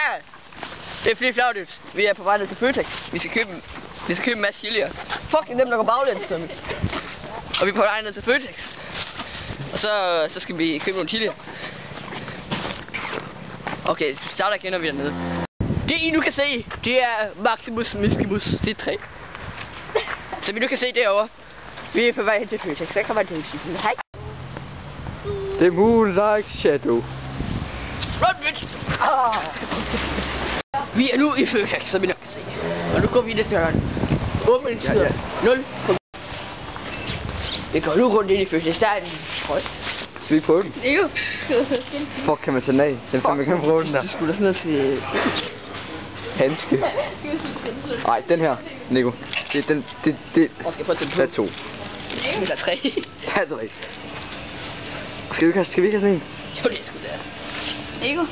Ja! Det er fordi flaut. Vi er på vej ned til Føtex. Vi skal købe en masse chilier. Fucking dem, der går baglæns, Tommy. Og vi er på vej ned til Føtex. Og så skal vi købe nogle chilier. Okay, vi starter igen, når vi er nede. Det I nu kan se, det er Maximus Miskimus. Det er 3. Så vi nu kan se derovre. Vi er på vej hen til Føtex. Så kommer det til hej. The Moonlight Shadow. Run, bitch! Vi er nu i Føtex, som vi nok kan se. Og nu går vi ind til døren. Åbningstider 0. Vi går nu rundt ind i Føtex. Der er en trøje. Skal vi prøve den? Jo. Fuck, kan man tage den af? Den kan man ikke prøve den der. Du skulle da sådan noget til... Handske. Nej, den her, Nico. Det er den, det. Skal jeg prøve at tage Der er 2. Eller 3. Der er 3. Skal vi ikke have sådan en? Jo, det er sgu der. Nico.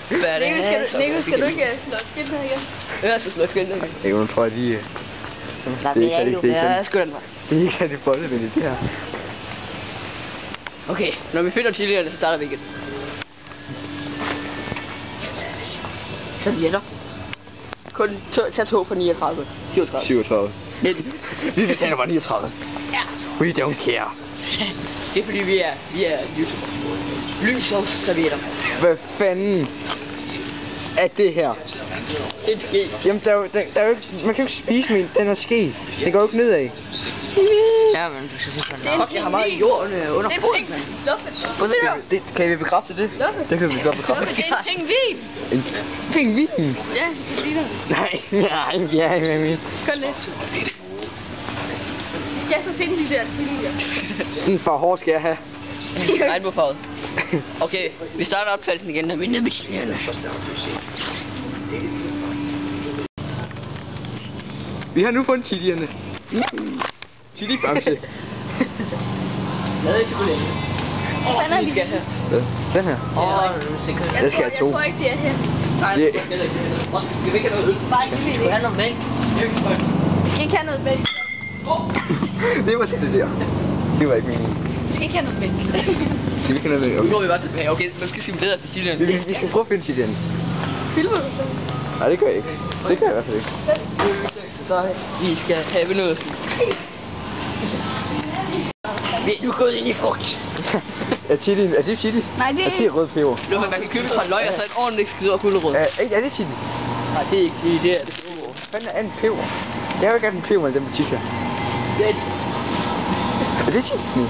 Hvad er det? Nico, skal du ikke slå skiltet igen? Jeg skal slå skiltet igen. Nico, nu tror jeg lige... Nej, det er ikke sådan. Ja, sgu den vej. Det er ikke sådan, det er boldevenligt, det her. Okay, når vi finder chilierne, så starter vi igen. Servietter. Kun tag 2 for 39. 37. 37. 19. Vi betaler bare 39. Ja. We don't care. Det er fordi vi er YouTuber. Lysovsservietter. Hvad fanden er det her? Det er en ske. Jamen, der er jo ikke, man kan jo ikke spise min, den her ske. Den går jo ikke nedad. Ja, men du skal se sådan noget. Fuck, jeg har meget jord under foden, mand. Prøv Det, kan vi bekræfte det? Det kan vi godt bekræfte. Det er en pingvin. En pingvin? Ja, det ligner det. Nej, ja. Kun lidt. Jeg skal finde de der chilier. Sådan for hårdt skal jeg have. Regnbuefarvet. Okay, vi starter optagelsen igen, når vi er nede med chilierne. Vi har nu fundet chilierne. Chili-bamse. Hvad er det chokolade? Den vi skal have. Den her. Jeg skal have 2. Jeg tror ikke, det er her. Nej, det skal ikke. Skal vi ikke have noget øl? Bare ikke Skal vi have noget mælk? Vi skal ikke have noget mælk. Det var så det der. Det var ikke meningen. Vi skal ikke have noget mælk. Skal vi ikke have noget Nu mælk? går vi bare tilbage. Okay, nu skal vi sige bedre til chilierne. Vi skal prøve at finde chilierne. Filmer du det? Nej, det gør jeg ikke. Det gør jeg i hvert fald ikke. Så vi skal have noget sådan. Vi er nu gået ind i frugt. Er det chili? Nej, det er Er det rød peber? Nu man kan købe fra løg og så et ordentligt skyde og gulerod. Er det chili? Nej, det er ikke chili, det er det. Hvad fanden er en peber? Jeg har jo ikke haft en peber i den butik her. Det er Er det chili? Nej.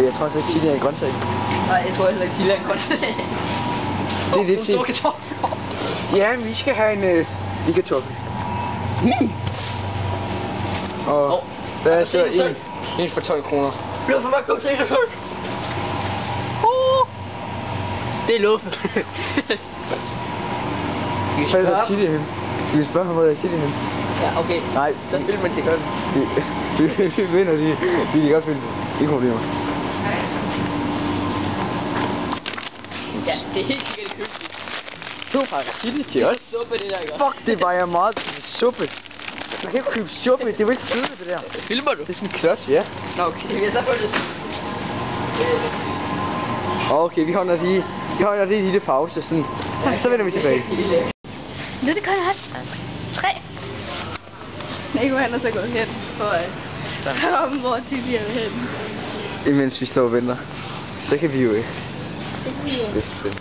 Jeg tror også, at chili er en grøntsag. Nej, jeg tror heller ikke, chili er en grøntsag. Det er lidt til. Kartofler. Ja, vi skal have en kartoffel. Og der er så en for 12 kroner. Løb for mig, kom til det. Det er luffe. Hvad er der chili hen? Skal vi spørge ham, hvor der er chili hen? Ja, okay. Nej. Så spiller man til godt. Vi vinder, de kan godt finde ingen problemer. Ja, det er helt sikkert i købet. 2 pakker chili til os. Suppe, det der, ikke? Fuck, det var jeg meget til suppe. Du kan ikke købe suppe, det er jo ikke føde, det der. Filmer du? Det er sådan en klods, ja. Nå, okay, vi har så fundet. Okay, vi holder lige en lille pause, sådan. Så vender vi tilbage. Nu er det kun hat. 3. Nico, han er så gået hen for om hvor chili er hen. Imens vi står og venter. Så kan vi jo ikke. Bedst finde.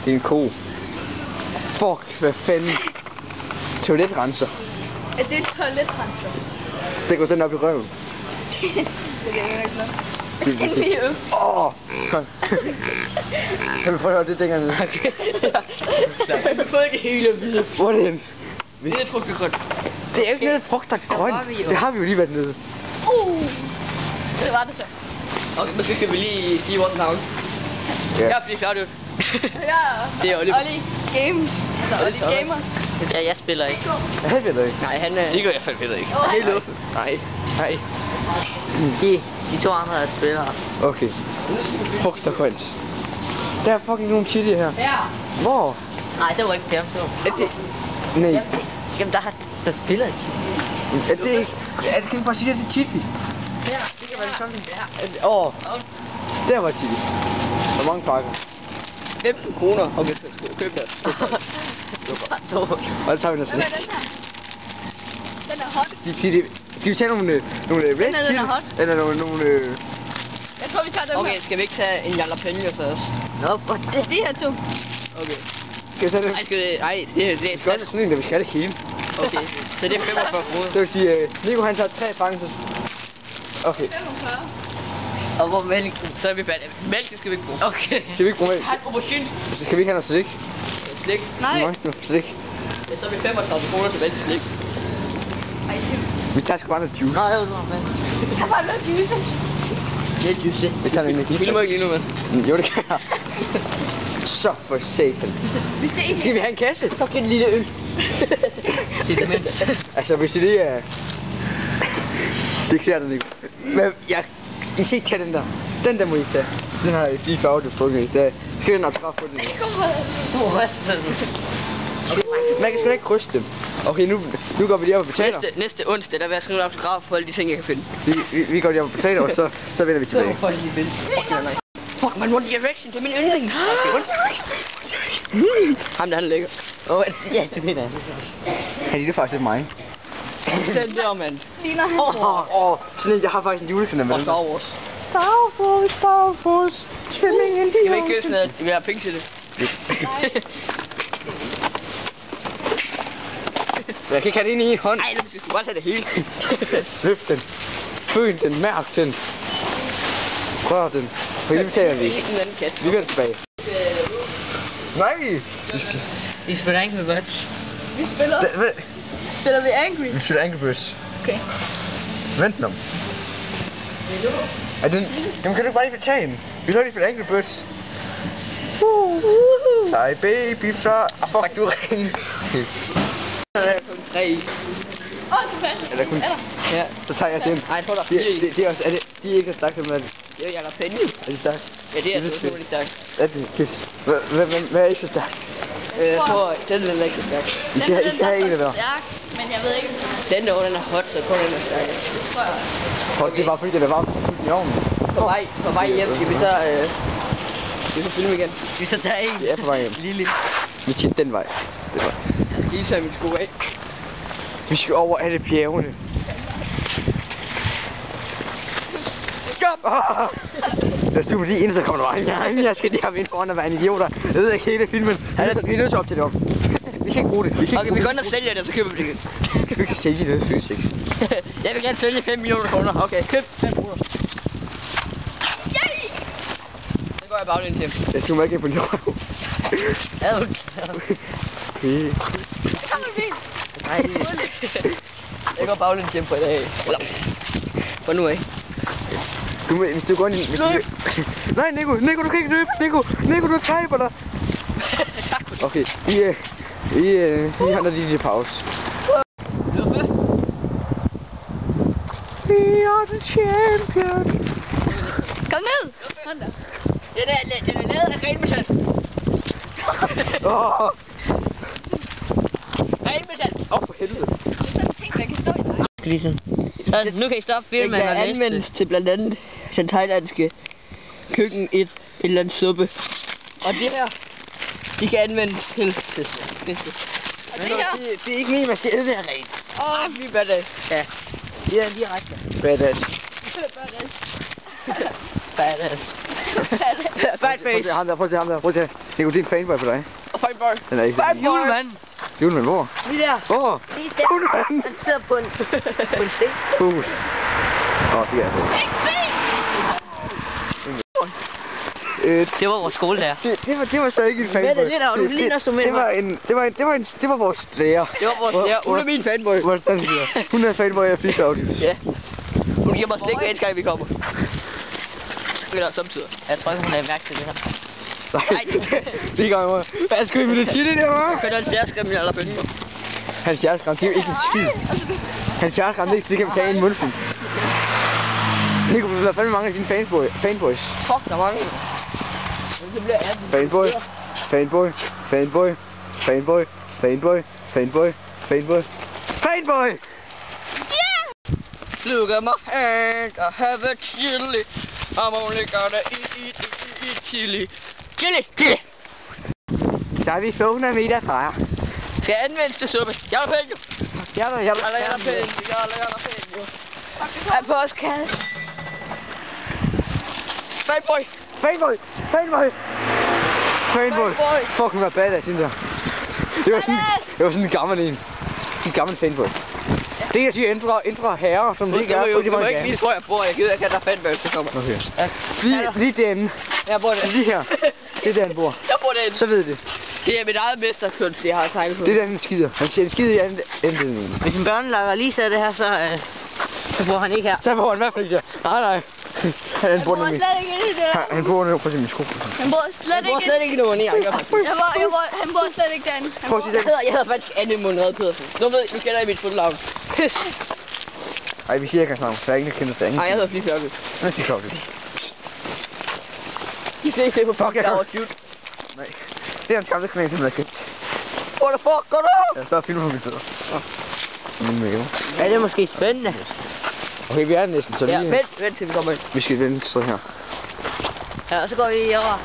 Det er en ko. Fuck, hvad fanden. Toiletrenser. Er det et toiletrenser? Det går den op i røven. Det kan jeg ikke noget. Det vil sige. Kom. Kan vi prøve at høre det dengang? Okay. Så har vi fået det hele hvide. Hvor er det henne? Hvide frugt og grønt. Det er jo ikke noget frugt, der er grønt. Det har vi jo lige været nede. Det var det så. Okay, måske skal vi lige sige vores navn. Ja. Jeg er fordi færdig ud. Ja, Det er Oliver. Olli Games. Eller Olli Gamers. Ja, jeg spiller ikke. Jeg ved det ikke. Nej, han er... Det gør jeg fandme heller ikke. Åh, Det er luffe. Nej. De 2 andre er spillere. Okay. Frugt og grønt. Der er fucking nogle chili her. Ja. Hvor? Nej, det var ikke dem, det var. Er det... Nej. Jamen, der spiller ikke. Er det ikke... Kan vi bare sige, at det er chili? Ja, det kan være sådan. Ja. Der var chili. Hvor mange pakker? 15 kroner. Okay, skal du købe det? Og så tager vi noget slik. Den er hot. Skal vi tage nogle red chili? Den er hot. Eller nogle Jeg tror, vi tager den Okay, her. skal vi ikke tage en jalapeno så også? Nå, for det. De her to. Okay. Skal vi tage det? Nej, det er Vi skal også have sådan en, der vi skal det hele. Okay, så det er 45 kroner. Så vil sige, Nico han tager 3 pakker. Okay. 45. Og hvor mælk? Så er vi færdige. Mælk, det skal vi ikke bruge. Okay. Skal vi ikke bruge mælk? Har du aubergine? Så skal vi ikke have noget slik? Slik. Nej. Monster slik. Ja, så er vi 35 kroner tilbage til slik. Ej, Vi tager sgu bare noget juice. Nej, det var mand. der var noget juice. Det er juice. Vi tager noget energi. Du filmer ikke lige nu, mand. Jo, det kan jeg. Så for satan. Vi skal ikke. Skal vi have en kasse? Fuck en lille øl. Det er det mindste. Altså, hvis det er... Det klæder den ikke. Men I skal ikke tage den der. Den der må I ikke tage. Den har de farver, du får i. Der skal den autograf på den. Man kan sgu da ikke krydse dem. Okay, nu går vi lige op og betaler. Næste onsdag, der vil jeg skrive en autograf på alle de ting, jeg kan finde. Vi går lige op og betaler, og så vender vi tilbage. Fuck, man, One Direction, det er min yndlings. Ham der, han er lækker. Ja, det mener jeg. Han ligner faktisk lidt mig. Den der, mand. Ligner han. Sådan en, jeg har faktisk en julekalender med Og den. Star Wars. Star Wars, swimming in the Skal vi ikke købe sådan noget? Vi har penge til det. Jeg kan ikke have det ind i en hånd. Nej, du skal bare tage det hele. Løft den. Føl den, mærk den. Rør den. For det betaler vi ikke. En anden kasse. Vi vender tilbage. Nej! Vi spiller Angry Birds. Vi spiller. Spiller vi Angry? Vi spiller Angry Birds. Okay. Vent nu. Jamen kan du ikke bare lige betale den? Vi skal lige spille Angry Birds. Hej baby fra... Fuck, du ringer. Der er kun 3 i. Så fast. Eller kun... Ja. Så tager jeg den. Nej, jeg tror der er 4 i. Det er også... De er ikke så stærke med det. Det er jalapeno. Er de stærke? Ja, det er altså utroligt stærkt. Er det? Kys. Hvad er ikke så stærkt? Jeg tror, den er ikke så stærk. I skal have en af hver. Stærk, men jeg ved ikke. Den der, den er hot, så jeg tror, den er stærk. Tror jeg. Hold, det er bare fordi, den er varmt i ovnen. På vej hjem, skal vi så filme igen. Vi så tage en. Vi er på vej hjem. Lille. Vi skal den vej. Det var. Jeg skal lige tage min sko af. Vi skal over alle bjergene. Stop! Der er super lige ind, så kommer der bare. Jeg skal lige have ind foran at være en idioter. Jeg ved ikke hele filmen. Vi er nødt til at op til det op. Vi kan ikke bruge det. Okay, vi går ind og sælger det, så køber vi det igen. Kan du ikke sælge det Føtex? Jeg vil gerne sælge 5 millioner kroner. Okay, køb 5 kroner. Så går jeg baglæns hjem. Jeg zoomer ikke ind på din røv. Okay. Nej, jeg går baglæns hjem på i dag. Eller, for nu af. Hvis du går ind i... Nej, Nico, du kan ikke løbe. Nico, du taber dig. Tak for det. Okay, vi har lige en pause. We are the champions. Kom ned. Hold da. Den er lavet af renmetal. Renmetal. For helvede. Det er sådan en ting, der kan stå i dig. Ligesom. Så nu kan I stoppe filmen. Det kan anvendes til blandt andet den thailandske køkken et eller andet suppe. Og det her, de kan anvendes til fiske. Og det her. Det er ikke meningen, man skal æde det her rent. Vi er badass. Ja. Det er direkte. Badass. Badass. Bad face. Prøv at se ham der. Nico, det er en fanboy på dig. Fanboy. Den er ikke. Julemand. Julemand, hvor? Lige der. Hvor? Lige der. Han sidder på en sten. Fokus. Det er det. Det var vores skolelærer. Det var så ikke en fanboy. Det var vores lærer. Det var vores lærer. Hun er min fanboy. Vores dansklærer. Hun er fanboy af Fifth Audius. Ja. Hun giver mig slik hver eneste gang vi kommer. Eller samtidig. Jeg tror ikke hun har mærket til det her. Nej, det gør jeg. Hvad skal vi med det chili der, hva'? Jeg kan 70 gram eller bønner. 70 gram, det er jo ikke en skid. 70 gram, det kan vi tage i en mundfuld. Nico, du har fandme mange af dine fanboys. Fuck, der er mange. Det bliver 18. Fanboy. Yeah! Look at my hand, I have a chili. Harmonikerne i chili. Chili! Så er vi 500 meter fra. Skal jeg anvendes til suppe? Jeg er pænt jo. Jeg er Jeg er pænt jo. Jeg er på os kasse. Fanboy! Fanboy! Fuck, hun var badass, den der. Det var sådan en gammel en. En gammel fanboy. Det er de indre herrer, som ikke er på de mange ikke vise, hvor jeg bor. Jeg gider ikke, at der er fanboy, så kommer. Okay. Lige derinde. Jeg bor der. Lige her. Det er der, han bor. Jeg bor derinde. Så ved det. Det er mit eget mesterkunst, jeg har tegnet på. Det er der, han skider. Han siger, han skider i anden. Hvis en børnelager lige sagde det her, så bor han ikke her. Så bor han i hvert fald ikke der. Nej. Han bor slet ikke i det der. Han bor nede på sin sko. Han bor slet ikke nogen i Anker. Han bor slet ikke derinde. Prøv at sige det. Jeg hedder faktisk Anne Monrad Pedersen. Nu kender I mit fulde navn. Ej, vi siger ikke hans navn. Der er ingen, der kender det. Nej, jeg hedder Fli Fjørke. Nej, det er klart. I skal ikke se på Fuck, jeg der kan- var cute. Nej. Det er hans gamle kanal, som jeg kan. What the fuck, går du? Ja, så er filmen på min fødder. Min mave. Ja, det er måske spændende. Okay, vi er næsten, så Ja, lige... vent til vi kommer ind. Vi skal vente så her. Ja, og så går vi over.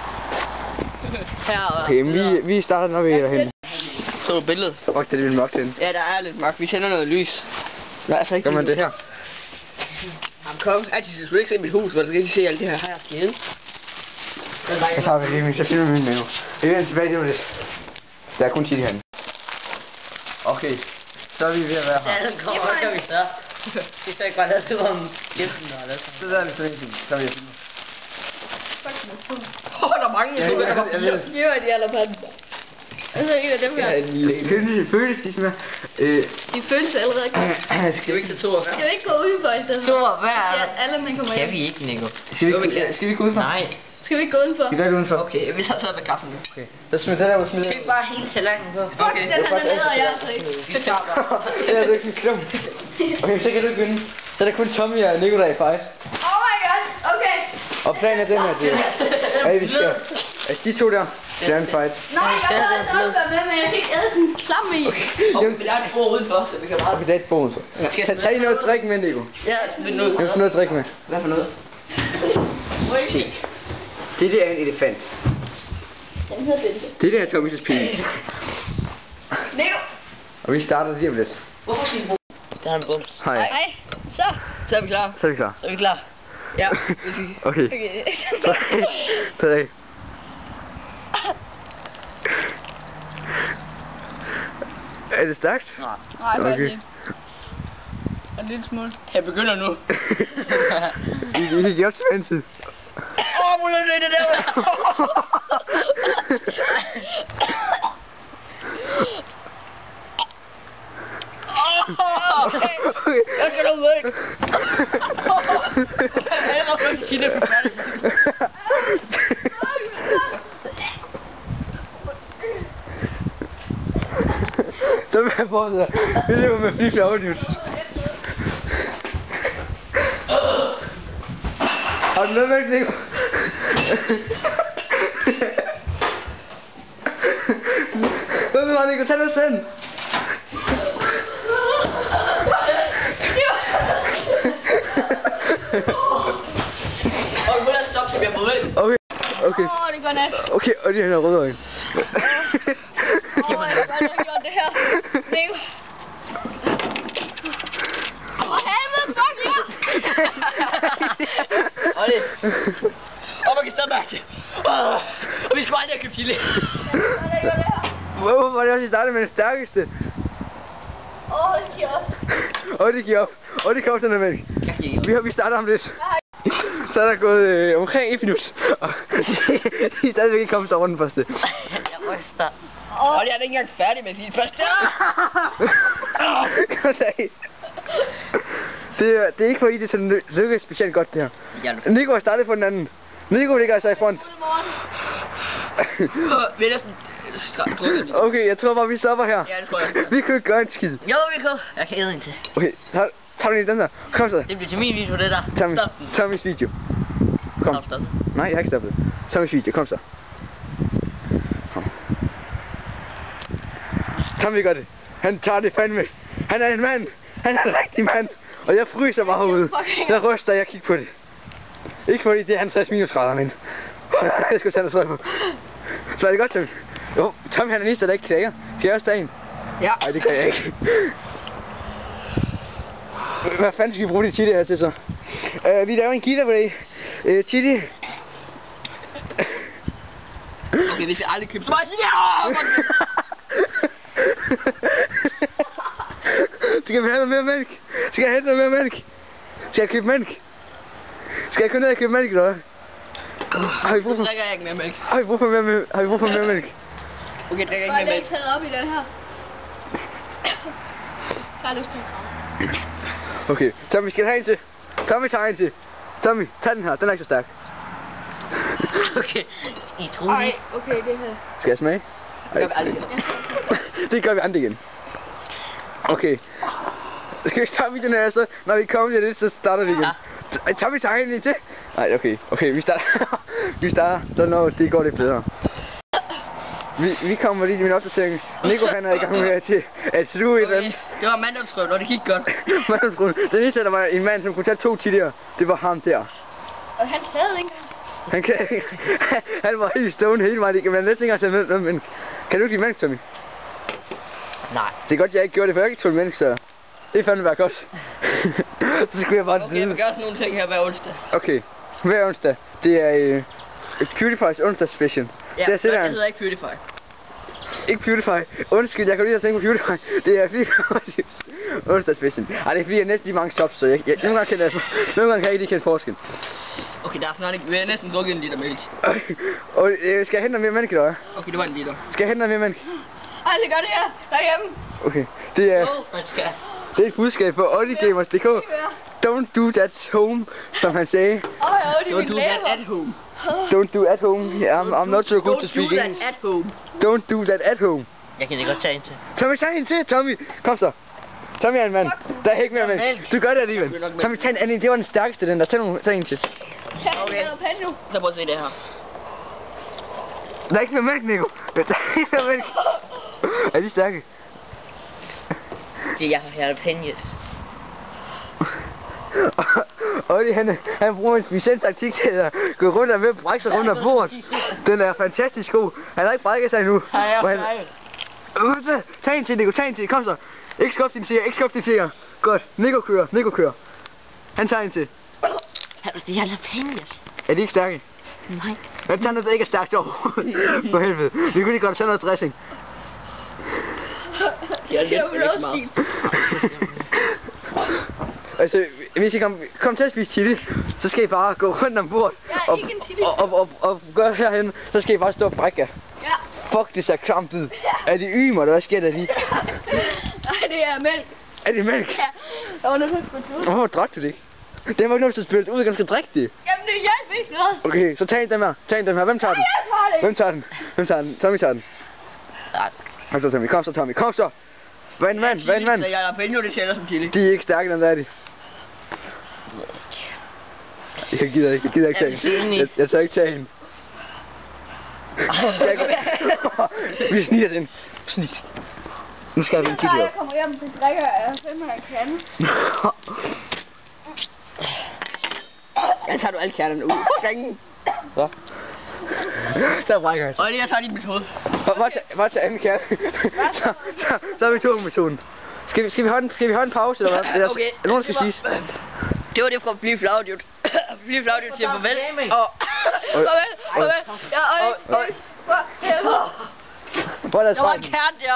Her. Okay, men vi starter, når vi er derhen. Så du billedet? Fuck, det er lidt mørkt herinde. Ja, der er lidt mørkt. Vi tænder noget lys. Nej, altså ikke. Gør man det her? Jamen kom. Altså, du skal ikke se mit hus, hvor du kan ikke se alt det her her skide. Jeg tager det lige, så filmer min mave. Vi vender tilbage lige om lidt. Der er kun 10 herinde. Okay, så er vi ved at være her. Ja, så kommer vi så. Vi skal ikke bare lade sig om giften og lade sig. Så der er lidt sådan en ting. Så er vi at filme. Der er mange, jeg ved. Det var de allerede. Og så en af dem her. Føles de som er... De føles allerede godt. Skal vi ikke tage to og Skal vi ikke gå udenfor i stedet? Thor, hvad er Ja, det? alle man kommer Kan ind. vi ikke, Nico? Skal vi ikke gå udenfor? Nej. Skal vi ikke gå udenfor? Vi gør det udenfor. Okay, vi tager taget med kaffen nu. Okay. Så smid det der ud, smid det. Skal vi bare hele tallerkenen på? Fuck, den her, den æder jeg altså ikke. Vi tager bare. Det er du ikke en klum. Okay, så kan du ikke vinde. Så er der kun Tommy og Nikolaj i fight. Oh my god, okay. Og planen er den her, det er, vi skal... De to der, det er en fight. Nej, jeg havde ikke også været med, men jeg fik æde den slamme i. Okay, men der er et bord udenfor, så vi kan bare... Okay, det er et bord, så. Tag noget drik med, Nico. Ja, smid noget. Jeg vil sådan noget drik med. Hvad for noget? Se. Det der er en elefant. Den hedder Bente. Det der er Thomas' penis. Nico. Og vi starter lige om lidt. Hvorfor skal vi bruge? Der er en bums. Hej. Nej, så. Så er vi klar. Så er vi klar. Så er vi klar. Ja, vi skal... Okay. Okay. Så er det. Er det stærkt? Nej, Okay. faktisk ikke. En lille smule. Jeg begynder nu. I kan give op til en tid. Hvor er det der? Okay. Okay. Jeg skal nu væk. Jeg er godt for kinde på færdig. Så vil jeg fortsætte. Vi lever med Fli Fjørke. Har du noget med, Nico? Hvad med mig, Nico? Tag noget selv. Og du må lade stoppe, så vi er på vej. Okay. Okay. Det går nat. Okay, og de har røde øjne. Jeg har godt gjort det her. Nico. For helvede, fuck ja! Olli. Man kan stadig mærke det. Og vi skal bare ned og købe chili. Hvorfor var det også, I startede med den stærkeste? Hold kæft. Og det giver op. Og det kan også den her mælk. Vi starter om lidt. Så er der gået omkring 1 minut. Og de er stadigvæk ikke kommet sig rundt den første. Jeg ryster. Olli er ikke engang færdig med sin første. Det er ikke fordi det sådan lykkes specielt godt det her. Nico har startet på den anden. Nico ligger altså i front. Vi er næsten... Okay, jeg tror bare vi stopper her. Ja, det tror jeg. Vi kan ikke gøre en skid. Jo, vi kan. Jeg kan æde en til. Okay, tager du lige den der? Kom så. Det bliver til min video, det der. Stop den. Tommys video. Kom. Stop. Nej, jeg har ikke stoppet. Tommys video, kom så. Kom. Tommy gør det. Han tager det fandme. Han er en mand. Han er en rigtig mand. Og jeg fryser bare herude. Jeg ryster, jeg kigger på det. Ikke fordi det er 50 minusgrader, men... jeg skal tage noget trøje på. Så er det godt, Tommy. Jo, Tommy han er næste, der ikke knækker. Skal jeg også tage en? Ja. Nej, det kan jeg ikke. Hvad fanden skal vi bruge de chili her til så? Vi laver en giveaway. Chili. Okay, vi skal aldrig købe Du skal have noget mere mælk. Skal jeg hente noget mere mælk? Skal jeg købe mælk? Skal jeg gå ned og købe mælk, eller hvad? Har vi brug for... drikker jeg ikke mere mælk. Har vi brug for mere mælk? Har vi brug for mere mælk? Okay, jeg drikker ikke Bare mere det mælk. ikke taget op i den her. Jeg har lyst til en kram. Okay, Tommy, skal du have en til? Tommy tager en til. Tommy, tag den her. Den er ikke så stærk. Okay. I tror Ej, ikke. okay, det her. Skal jeg smage? Det gør vi aldrig igen. Det gør vi aldrig igen. Okay. Skal vi starte videoen her, så når vi kommer lidt, så starter vi igen. Ja. Tommy tager en til. Nej, okay. Okay, vi starter. vi starter, så når det går lidt bedre. Vi kommer lige til min opdatering. Nico han er i gang med at sluge et eller andet. Det var manddomsrøven, og det gik godt. Det eneste, der var en mand, som kunne tage 2 chilier, det var ham der. Og han havde ikke engang. Han var helt stående hele vejen, men næsten ikke engang tage mælk. Kan du ikke lide mælk, Tommy? Nej. Det er godt, jeg ikke gjorde det, for jeg ikke tåle mælk, så det er fandme være godt. Så skulle jeg bare Okay, vi gør sådan nogle ting her hver onsdag. Okay, hver onsdag. Det er PewDiePie's onsdag special. Ja, der sidder det han. hedder ikke PewDiePie. Ikke PewDiePie. Undskyld, jeg kan lige at tænke på PewDiePie. Det er PewDiePie's onsdag special. Ej, det er fordi jeg næsten lige mange subs, så nogle gange kan jeg ikke kende forskel. Okay, der er snart ikke. Vi har næsten drukket en liter mælk. Og skal jeg hente noget mere mælk, eller hvad? Okay, det var en liter. Skal jeg hente noget mere mælk? Ej, det gør det her derhjemme. Okay, det er... Man skal. Det er et budskab på OnlyGamers.dk. Don't do that home, som han sagde. Åh, jeg Don't do that at home. Don't do at home. I'm not so good to speak Don't do that English. at home. Don't do that at home. Jeg kan ikke godt tage en til. Tommy, tag en til, Tommy. Kom så. Tommy er en mand. Der er ikke mere mælk. Du gør det alligevel. Tommy, tag en anden. Det var den stærkeste, den der. Tag en til. Okay. Så prøv at se det her. Der er ikke mere mælk, Nico. Der er ikke mere mælk. Er de stærke? Det er jeg har jalapenos. Olli, han bruger en speciel taktik til at gå rundt og ved at brække sig rundt om bordet. Den er fantastisk god. Han har ikke brækket sig endnu. Tag en til, Nico. Tag en til. Kom så. Ikke skub din finger. Ikke skub din finger. Godt. Nico kører. Han tager en til. Det er jalapenos. Er de ikke stærke? Nej. Jeg tager noget, der ikke er stærkt overhovedet. For helvede. Vi kunne lige godt tage noget dressing. Det er lidt meget. Altså, hvis I kommer til at spise chili, så skal I bare gå rundt om bordet og gøre herhen, så skal I bare stå og brække jer. Ja. Fuck, det ser klamt ud. Er det ymer, eller hvad sker der lige? Nej, det er mælk. Er det mælk? Ja. Jeg var nødt til at spille ud. Hvorfor drak du det ikke? Det var ikke noget, der spillet ud, jeg skal drikke det. Jamen, det hjælper ikke noget. Okay, så tag en dem her. Hvem tager den? Hvem tager den? Tommy tager den. Nej. Kom så, Tommy. Kom så. Vand. Så jeg er penge, det tæller som chili. De er ikke stærke, den der er de. Jeg gider ikke tage hende. Jeg tager ikke tage hende. Vi sniger den. Snit. Nu skal jeg have en chili. Jeg kommer hjem, så drikker jeg 5 af kanden. Jeg tager du alle kernerne ud. Ringen. Hvad? Så brækker jeg. Olli, jeg tager din metode. Bare tage anden kerne. Så har vi 2-metoden. Skal vi holde en pause, eller hvad? Okay. Er nogen, der skal spise? Det var det fra Fly Flaudiut. Fly Flaudiut siger farvel. Og... Farvel. Ja, Olli. Hvor er der Der var en spejlen? kern der.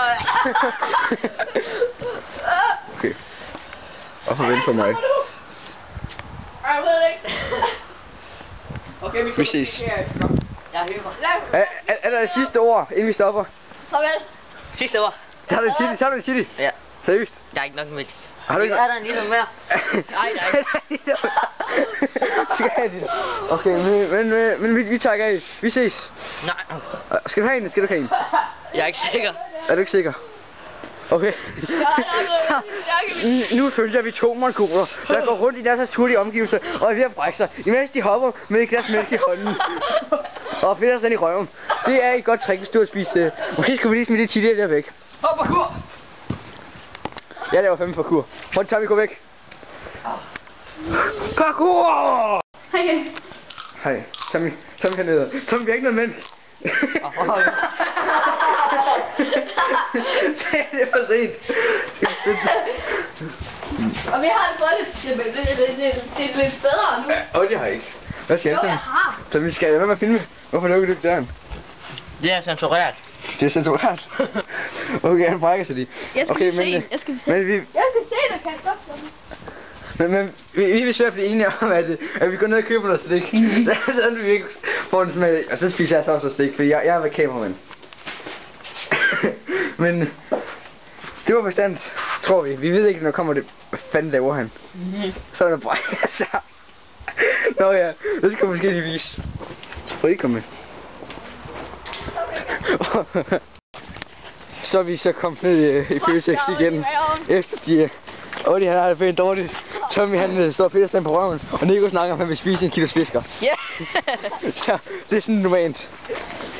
Okay. Og farvel for mig. Jeg ved det ikke. Okay, Vi ses. Jeg hører. Er der det sidste ord, inden vi stopper? Farvel. Sidste ord. Tager du en chili? Ja. Seriøst? Der er ikke nok mælk. Har du ikke? Er der en lille mere? Nej. Skal jeg have det? Okay, men vi tager af. Vi ses. Nej. Skal du have en? Skal du have en? Jeg er ikke sikker. Er du ikke sikker? Okay. Nu følger vi 2 mongoler, der går rundt i deres naturlige omgivelser og er ved at brække sig, imens de hopper med et glas mælk i hånden og finder sig i røven. Det er et godt trick, hvis du har spist det. Måske skulle vi lige smide det chili der væk. Hop og kur. Jeg laver 5 parkour. Hvor tager vi gå væk? Parkour! Hej. Hej. Tommy hernede. Tommy, vi har ikke noget mælk. Sagde det er for sent. Og vi har det fået lidt, det er lidt bedre nu. Ja, det har jeg ikke. Hvad skal jeg Jo, så? jeg har. Så vi skal være med at filme. Hvorfor lukker du ikke døren? Det er censureret. Det er censureret. Okay, han brækker sig lige. Jeg skal okay, se. men, Jeg skal se. men vi, Jeg skal se det, kan jeg godt. men vi vil svært blive enige om, at vi går ned og køber noget stik. Sådan vi ikke får den smag. Og så spiser jeg så også stik, fordi jeg er ved kameramand. Men det var bestandt, tror vi. Vi ved ikke, når kommer det. Hvad fanden laver han? Så er der brækker sig. Nå ja, det skal måske lige vise. Prøv ikke komme med. Så er vi så kommet ned i Føtex igen. Efter de... Oddi han har det pænt dårligt. Tommy han står Petersen på røven. Og Nico snakker om, at han vil spise en kilos fisker. Ja. Så det er sådan normalt.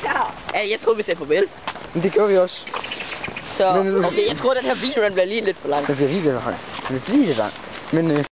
Ja, jeg troede vi sagde farvel. Men det gør vi også. Så okay, jeg tror den her video den bliver lige lidt for lang. Det bliver lige lidt lang. Det bliver lige lidt lang. Men